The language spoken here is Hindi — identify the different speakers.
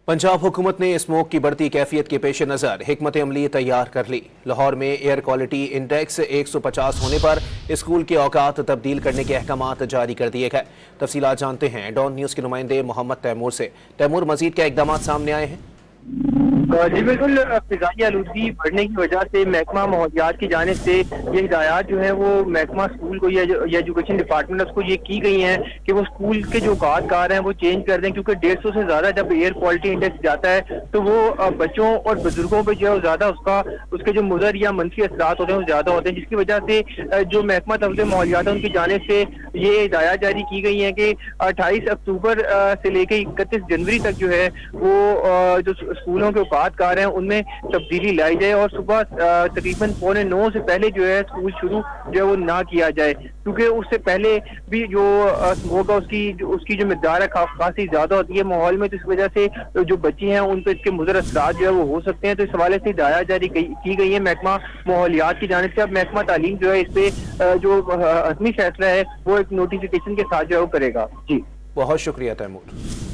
Speaker 1: पंजाब हुकूमत ने स्मोक की बढ़ती कैफियत के पेश नज़र हिकमत अमली तैयार कर ली। लाहौर में एयर क्वालिटी इंडेक्स 150 होने पर स्कूल के औकात तब्दील करने के अहकामात जारी कर दिए गए। तफसीलात जानते हैं डॉन न्यूज़ के नुमाइंदे मोहम्मद तैमूर से। तैमूर, मजीद क्या इकदाम सामने आए हैं?
Speaker 2: जी बिल्कुल, फिजाई आलूदगी बढ़ने की वजह से महकमा माहौलियात की जानिब से ये हिदायत जो है वो महकमा स्कूल को या एजुकेशन डिपार्टमेंट उसको ये की गई हैं कि वो स्कूल के जो औकात हैं वो चेंज कर दें, क्योंकि 150 से ज़्यादा जब एयर क्वालिटी इंडेक्स जाता है तो वो बच्चों और बुजुर्गों पर जो है ज़्यादा उसके जो मुज़र या मनफी असरात होते हैं वो ज़्यादा होते हैं, जिसकी वजह से जो महकमा तफज़ माहौलियात है उनकी जानिब से ये हिदायत जारी की गई है कि 28 अक्टूबर से लेकर 31 जनवरी तक जो है वो जो स्कूलों के कार हैं उनमें तब्दीली लाई जाए और सुबह तकरीबन 8:45 से पहले जो है स्कूल शुरू जो है वो ना किया जाए, क्योंकि उससे पहले भी जो स्मोक है उसकी जो मिकदार है काफी ज्यादा होती है माहौल में, तो इस वजह से जो बच्चे हैं उन पर इसके मुज़र असरात जो है वो हो सकते हैं। तो इस हवाले से हिदायत जारी की गई है महकमा माहौलियात की जानिब से। अब महकमा तालीम जो है इस पे जो हतमी फैसला है वो एक नोटिफिकेशन के साथ जो है वो करेगा। जी
Speaker 1: बहुत शुक्रिया तैमूर।